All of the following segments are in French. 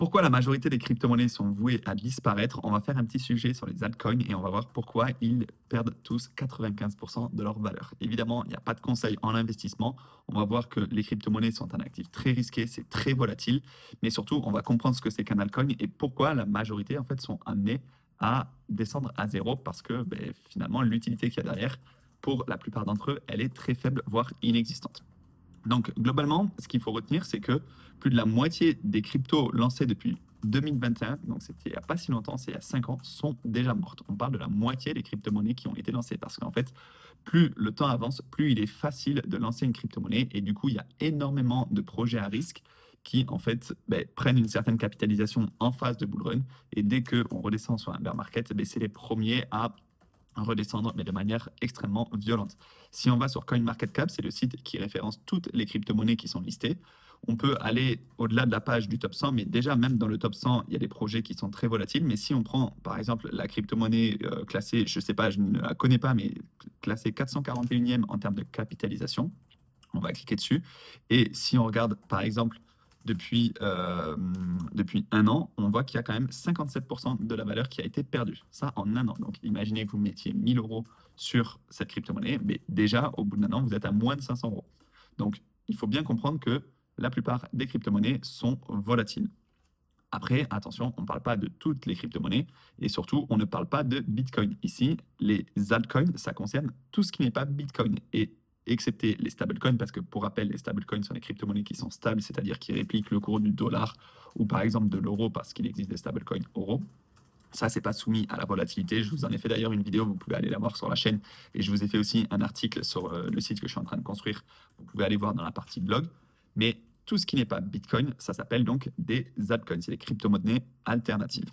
Pourquoi la majorité des crypto-monnaies sont vouées à disparaître? On va faire un petit sujet sur les altcoins et on va voir pourquoi ils perdent tous 95% de leur valeur. Évidemment, il n'y a pas de conseil en investissement. On va voir que les crypto-monnaies sont un actif très risqué, c'est très volatile, mais surtout, on va comprendre ce que c'est qu'un altcoin et pourquoi la majorité en fait sont amenées à descendre à zéro parce que finalement, l'utilité qu'il y a derrière, pour la plupart d'entre eux, elle est très faible, voire inexistante. Donc, globalement, ce qu'il faut retenir, c'est que plus de la moitié des cryptos lancés depuis 2021, donc c'était il n'y a pas si longtemps, c'est il y a 5 ans, sont déjà mortes. On parle de la moitié des crypto-monnaies qui ont été lancées parce qu'en fait, plus le temps avance, plus il est facile de lancer une crypto-monnaie et du coup, il y a énormément de projets à risque qui, en fait, prennent une certaine capitalisation en phase de bull run et dès qu'on redescend sur un bear market, c'est les premiers à redescendre, mais de manière extrêmement violente. Si on va sur CoinMarketCap, c'est le site qui référence toutes les crypto-monnaies qui sont listées. On peut aller au-delà de la page du top 100, mais déjà, même dans le top 100, il y a des projets qui sont très volatiles. Mais si on prend, par exemple, la crypto-monnaie classée, je ne sais pas, je ne la connais pas, mais classée 441e en termes de capitalisation, on va cliquer dessus. Et si on regarde, par exemple, depuis, depuis un an, on voit qu'il y a quand même 57% de la valeur qui a été perdue. Ça, en un an. Donc, imaginez que vous mettiez 1000 euros sur cette crypto-monnaie, mais déjà, au bout d'un an, vous êtes à moins de 500 euros. Donc, il faut bien comprendre que la plupart des crypto-monnaies sont volatiles. Après, attention, on ne parle pas de toutes les crypto-monnaies et surtout, on ne parle pas de Bitcoin. Ici, les altcoins, ça concerne tout ce qui n'est pas Bitcoin. Et excepté les stablecoins, parce que pour rappel, les stablecoins sont des crypto-monnaies qui sont stables, c'est-à-dire qui répliquent le cours du dollar ou par exemple de l'euro, parce qu'il existe des stablecoins euros. Ça, c'est pas soumis à la volatilité. Je vous en ai fait d'ailleurs une vidéo, vous pouvez aller la voir sur la chaîne. Et je vous ai fait aussi un article sur le site que je suis en train de construire. Vous pouvez aller voir dans la partie blog. Mais tout ce qui n'est pas Bitcoin, ça s'appelle donc des altcoins. C'est des crypto-monnaies alternatives.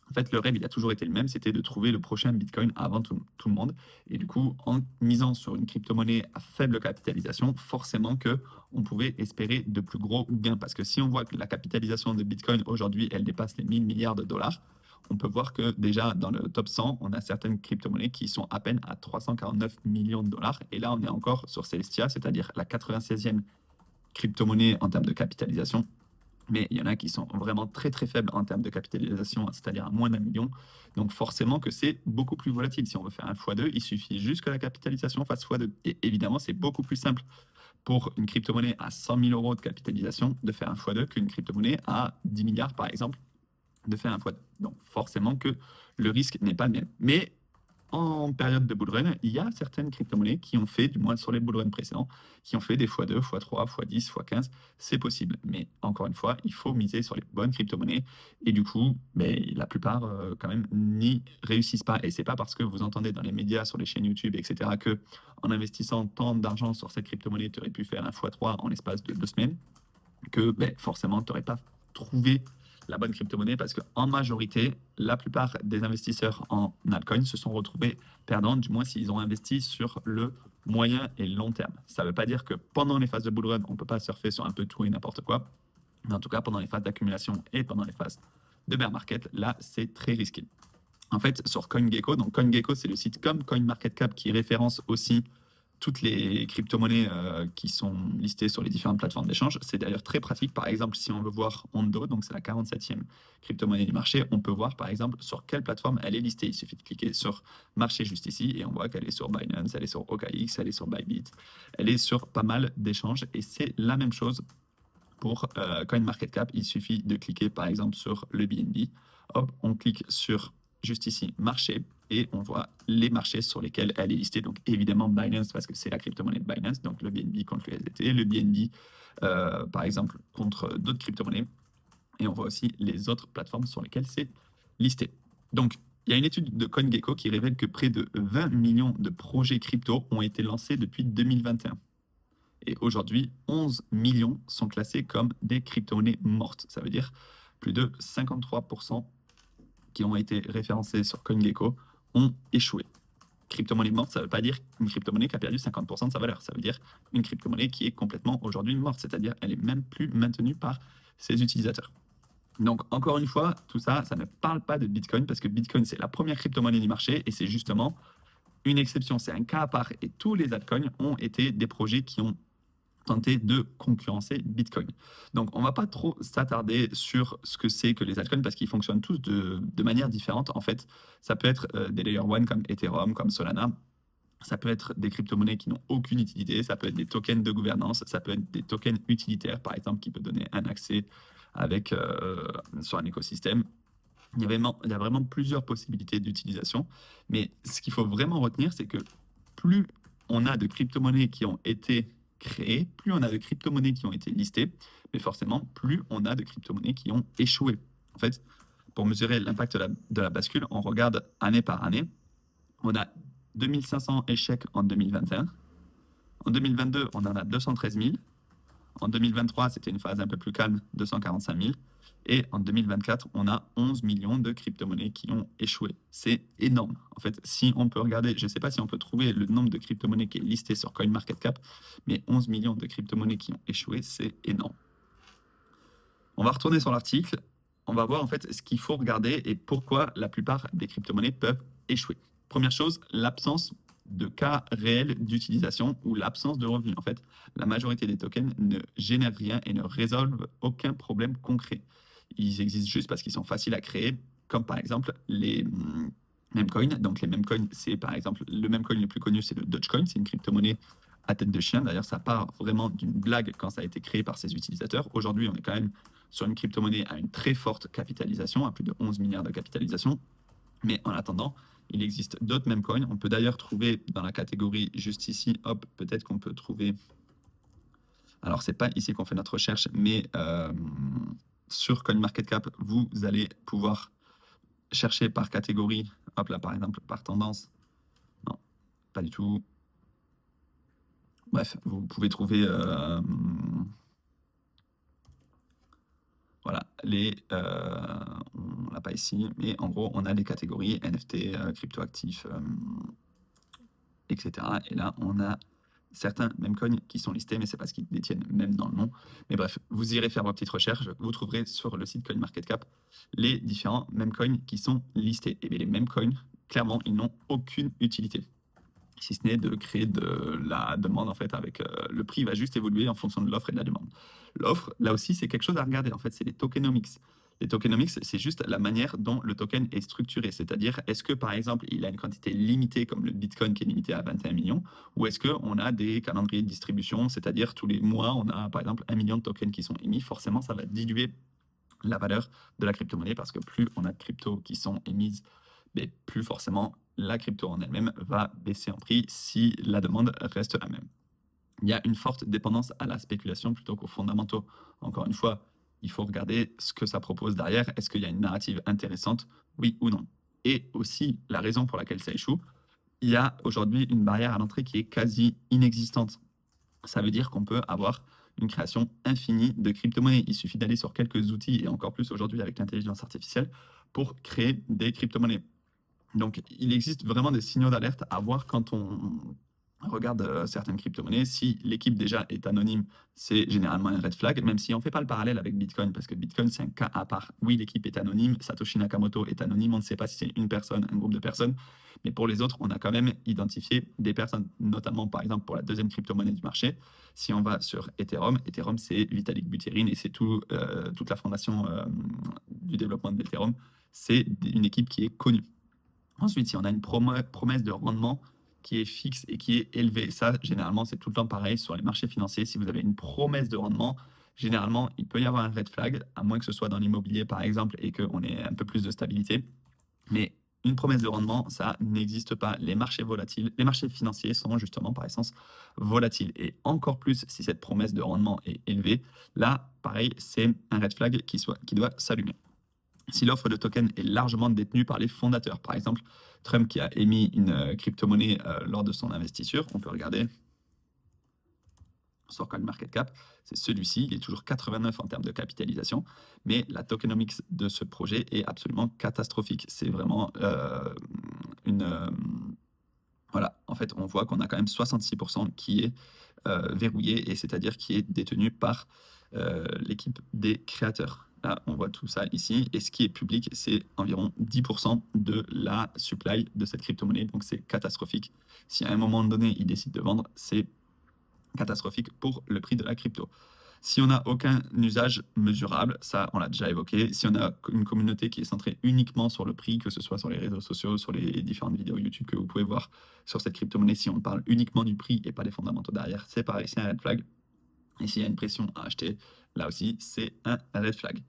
En fait, le rêve, il a toujours été le même, c'était de trouver le prochain Bitcoin avant tout le monde. Et du coup, en misant sur une crypto-monnaie à faible capitalisation, forcément que on pouvait espérer de plus gros gains. Parce que si on voit que la capitalisation de Bitcoin aujourd'hui, elle dépasse les 1000 milliards de dollars, on peut voir que déjà dans le top 100, on a certaines crypto-monnaies qui sont à peine à 349 millions de dollars. Et là, on est encore sur Celestia, c'est-à-dire la 96e crypto-monnaie en termes de capitalisation. Mais il y en a qui sont vraiment très très faibles en termes de capitalisation, c'est-à-dire à moins d'un million. Donc forcément que c'est beaucoup plus volatile. Si on veut faire un x2, il suffit juste que la capitalisation fasse x2. Et évidemment, c'est beaucoup plus simple pour une crypto-monnaie à 100 000 euros de capitalisation de faire un x2 qu'une crypto-monnaie à 10 milliards, par exemple, de faire un x2. Donc forcément que le risque n'est pas le même. Mais en période de bull run, il y a certaines crypto-monnaies qui ont fait, du moins sur les bull runs précédents, qui ont fait des x2, x3, x10, x15. C'est possible. Mais encore une fois, il faut miser sur les bonnes crypto-monnaies. Et du coup, la plupart, quand même, n'y réussissent pas. Et c'est pas parce que vous entendez dans les médias, sur les chaînes YouTube, etc., que en investissant tant d'argent sur cette crypto-monnaie, tu aurais pu faire un x3 en l'espace de 2 semaines, que forcément, tu n'aurais pas trouvé la bonne crypto-monnaie parce qu'en majorité, la plupart des investisseurs en altcoin se sont retrouvés perdants, du moins s'ils ont investi sur le moyen et long terme. Ça ne veut pas dire que pendant les phases de bull run, on ne peut pas surfer sur un peu tout et n'importe quoi, mais en tout cas, pendant les phases d'accumulation et pendant les phases de bear market, là, c'est très risqué. En fait, sur CoinGecko, donc CoinGecko, c'est le site comme CoinMarketCap qui référence aussi toutes les crypto-monnaies qui sont listées sur les différentes plateformes d'échange. C'est d'ailleurs très pratique. Par exemple, si on veut voir Ondo, donc c'est la 47e crypto-monnaie du marché, on peut voir par exemple sur quelle plateforme elle est listée. Il suffit de cliquer sur marché juste ici et on voit qu'elle est sur Binance, elle est sur OKX, elle est sur Bybit, elle est sur pas mal d'échanges et c'est la même chose pour CoinMarketCap. Il suffit de cliquer par exemple sur le BNB. Hop, on clique sur juste ici marché et on voit les marchés sur lesquels elle est listée. Donc évidemment Binance parce que c'est la crypto-monnaie de Binance, donc le BNB contre le USDT, le BNB par exemple contre d'autres crypto-monnaies. Et on voit aussi les autres plateformes sur lesquelles c'est listé. Donc il y a une étude de CoinGecko qui révèle que près de 20 millions de projets crypto ont été lancés depuis 2021. Et aujourd'hui, 11 millions sont classés comme des crypto-monnaies mortes. Ça veut dire plus de 53% qui ont été référencés sur CoinGecko ont échoué. Crypto-monnaie morte, ça ne veut pas dire une crypto-monnaie qui a perdu 50% de sa valeur. Ça veut dire une crypto-monnaie qui est complètement aujourd'hui morte, c'est-à-dire elle n'est même plus maintenue par ses utilisateurs. Donc, encore une fois, tout ça, ça ne parle pas de Bitcoin parce que Bitcoin, c'est la première crypto-monnaie du marché et c'est justement une exception, c'est un cas à part. Et tous les altcoins ont été des projets qui ont tenter de concurrencer Bitcoin. Donc, on va pas trop s'attarder sur ce que c'est que les altcoins parce qu'ils fonctionnent tous de manière différente. En fait, ça peut être des Layer 1 comme Ethereum, comme Solana. Ça peut être des crypto-monnaies qui n'ont aucune utilité. Ça peut être des tokens de gouvernance. Ça peut être des tokens utilitaires, par exemple, qui peut donner un accès avec, sur un écosystème. Il y a vraiment plusieurs possibilités d'utilisation. Mais ce qu'il faut vraiment retenir, c'est que plus on a de crypto-monnaies qui ont été créées, plus on a de crypto-monnaies qui ont été listées, mais forcément, plus on a de crypto-monnaies qui ont échoué. En fait, pour mesurer l'impact de la bascule, on regarde année par année. On a 2500 échecs en 2021. En 2022, on en a 213 000. En 2023, c'était une phase un peu plus calme, 245 000. Et en 2024, on a 11 millions de crypto-monnaies qui ont échoué. C'est énorme. En fait, si on peut regarder, je ne sais pas si on peut trouver le nombre de crypto-monnaies qui est listé sur CoinMarketCap, mais 11 millions de crypto-monnaies qui ont échoué, c'est énorme. On va retourner sur l'article. On va voir en fait ce qu'il faut regarder et pourquoi la plupart des crypto-monnaies peuvent échouer. Première chose, l'absence de cas réels d'utilisation ou l'absence de revenus. En fait, la majorité des tokens ne génèrent rien et ne résolvent aucun problème concret. Ils existent juste parce qu'ils sont faciles à créer, comme par exemple les memcoins. Donc les memcoins, c'est par exemple le memcoin le plus connu, c'est le Dogecoin. C'est une crypto-monnaie à tête de chien. D'ailleurs, ça part vraiment d'une blague quand ça a été créé par ses utilisateurs. Aujourd'hui, on est quand même sur une crypto-monnaie à une très forte capitalisation, à plus de 11 milliards de capitalisation. Mais en attendant, il existe d'autres memcoins. On peut d'ailleurs trouver dans la catégorie juste ici, hop, peut-être qu'on peut trouver. Alors, c'est pas ici qu'on fait notre recherche, mais sur CoinMarketCap, vous allez pouvoir chercher par catégorie. Hop là, par exemple, par tendance. Non, pas du tout. Bref, vous pouvez trouver. Voilà, on l'a pas ici, mais en gros, on a les catégories NFT, cryptoactifs, etc. Et là, on a certains memcoins qui sont listés, mais c'est parce qu'ils détiennent même dans le nom. Mais bref, vous irez faire vos petites recherches, vous trouverez sur le site CoinMarketCap les différents memcoins qui sont listés. Et bien, les memcoins, clairement, ils n'ont aucune utilité, si ce n'est de créer de la demande, en fait, avec le prix va juste évoluer en fonction de l'offre et de la demande. L'offre, là aussi, c'est quelque chose à regarder. En fait, c'est les tokenomics. Les tokenomics, c'est juste la manière dont le token est structuré. C'est-à-dire, est-ce que, par exemple, il a une quantité limitée, comme le Bitcoin qui est limité à 21 millions, ou est-ce qu'on a des calendriers de distribution, c'est-à-dire tous les mois, on a, par exemple, 1 million de tokens qui sont émis. Forcément, ça va diluer la valeur de la crypto-monnaie parce que plus on a de cryptos qui sont émises, mais plus forcément la crypto en elle-même va baisser en prix si la demande reste la même. Il y a une forte dépendance à la spéculation plutôt qu'aux fondamentaux. Encore une fois, il faut regarder ce que ça propose derrière. Est-ce qu'il y a une narrative intéressante, oui ou non? Et aussi, la raison pour laquelle ça échoue, il y a aujourd'hui une barrière à l'entrée qui est quasi inexistante. Ça veut dire qu'on peut avoir une création infinie de crypto-monnaies. Il suffit d'aller sur quelques outils, et encore plus aujourd'hui avec l'intelligence artificielle, pour créer des crypto-monnaies. Donc, il existe vraiment des signaux d'alerte à voir quand on regarde certaines crypto-monnaies. Si l'équipe déjà est anonyme, c'est généralement un red flag, même si on ne fait pas le parallèle avec Bitcoin, parce que Bitcoin, c'est un cas à part. Oui, l'équipe est anonyme, Satoshi Nakamoto est anonyme, on ne sait pas si c'est une personne, un groupe de personnes, mais pour les autres, on a quand même identifié des personnes, notamment par exemple pour la deuxième crypto-monnaie du marché. Si on va sur Ethereum, Ethereum, c'est Vitalik Buterin et c'est toute la fondation du développement de l'Ethereum. C'est une équipe qui est connue. Ensuite, si on a une promesse de rendement qui est fixe et qui est élevée, ça, généralement, c'est tout le temps pareil sur les marchés financiers. Si vous avez une promesse de rendement, généralement, il peut y avoir un red flag, à moins que ce soit dans l'immobilier, par exemple, et qu'on ait un peu plus de stabilité. Mais une promesse de rendement, ça n'existe pas. Les marchés volatiles, les marchés financiers sont justement par essence volatiles. Et encore plus si cette promesse de rendement est élevée, là, pareil, c'est un red flag qui doit s'allumer. Si l'offre de token est largement détenue par les fondateurs, par exemple Trump qui a émis une crypto-monnaie lors de son investiture, on peut regarder sur CoinMarketCap, c'est celui-ci, il est toujours 89 en termes de capitalisation, mais la tokenomics de ce projet est absolument catastrophique. C'est vraiment voilà, en fait, on voit qu'on a quand même 66% qui est verrouillé, et c'est-à-dire qui est détenu par l'équipe des créateurs. Là, on voit tout ça ici, et ce qui est public, c'est environ 10% de la supply de cette crypto-monnaie, donc c'est catastrophique. Si à un moment donné, ils décident de vendre, c'est catastrophique pour le prix de la crypto. Si on n'a aucun usage mesurable, ça on l'a déjà évoqué, si on a une communauté qui est centrée uniquement sur le prix, que ce soit sur les réseaux sociaux, sur les différentes vidéos YouTube que vous pouvez voir sur cette crypto-monnaie, si on parle uniquement du prix et pas des fondamentaux derrière, c'est pareil, c'est un red flag. Et s'il y a une pression à acheter, là aussi, c'est un red flag.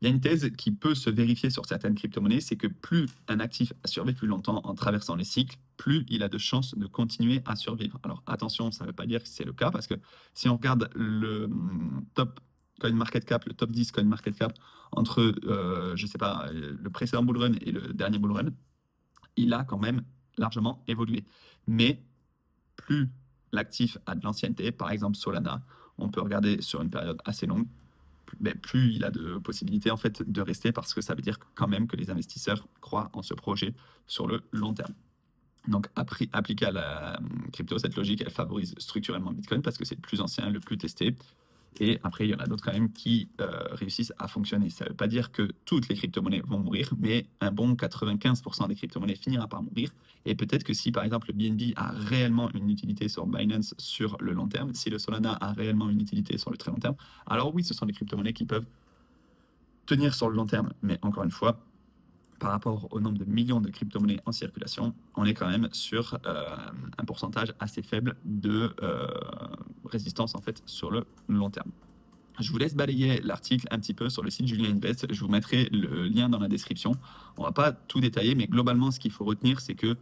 Il y a une thèse qui peut se vérifier sur certaines crypto-monnaies, c'est que plus un actif a survécu longtemps en traversant les cycles, plus il a de chances de continuer à survivre. Alors attention, ça ne veut pas dire que c'est le cas, parce que si on regarde le top coin market cap, le top 10 coin market cap, entre, je sais pas, le précédent bull run et le dernier bull run, il a quand même largement évolué. Mais plus l'actif a de l'ancienneté, par exemple Solana, on peut regarder sur une période assez longue, plus il a de possibilités en fait de rester parce que ça veut dire quand même que les investisseurs croient en ce projet sur le long terme. Donc appliqué à la crypto, cette logique, elle favorise structurellement Bitcoin parce que c'est le plus ancien, le plus testé. Et après, il y en a d'autres quand même qui réussissent à fonctionner. Ça ne veut pas dire que toutes les crypto-monnaies vont mourir, mais un bon 95% des crypto-monnaies finira par mourir. Et peut-être que si, par exemple, le BNB a réellement une utilité sur Binance sur le long terme, si le Solana a réellement une utilité sur le très long terme, alors oui, ce sont des crypto-monnaies qui peuvent tenir sur le long terme. Mais encore une fois, par rapport au nombre de millions de crypto-monnaies en circulation, on est quand même sur un pourcentage assez faible de résistance en fait sur le long terme. Je vous laisse balayer l'article un petit peu sur le site Julien Invest. Je vous mettrai le lien dans la description. On va pas tout détailler, mais globalement, ce qu'il faut retenir, c'est que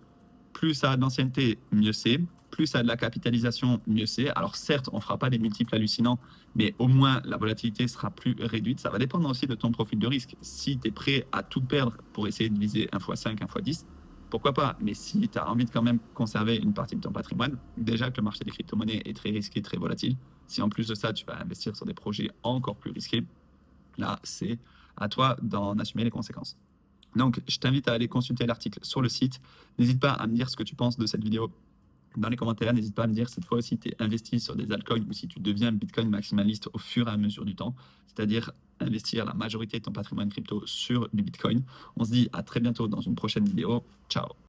plus ça a d'ancienneté, mieux c'est. Plus ça a de la capitalisation, mieux c'est. Alors certes, on ne fera pas des multiples hallucinants, mais au moins la volatilité sera plus réduite. Ça va dépendre aussi de ton profil de risque. Si tu es prêt à tout perdre pour essayer de viser 1x5, 1x10, pourquoi pas? Mais si tu as envie de quand même conserver une partie de ton patrimoine, déjà que le marché des crypto-monnaies est très risqué, très volatile, si en plus de ça, tu vas investir sur des projets encore plus risqués, là, c'est à toi d'en assumer les conséquences. Donc, je t'invite à aller consulter l'article sur le site. N'hésite pas à me dire ce que tu penses de cette vidéo dans les commentaires. N'hésite pas à me dire si toi aussi tu es investi sur des altcoins ou si tu deviens Bitcoin maximaliste au fur et à mesure du temps, c'est-à-dire investir la majorité de ton patrimoine crypto sur du Bitcoin. On se dit à très bientôt dans une prochaine vidéo. Ciao!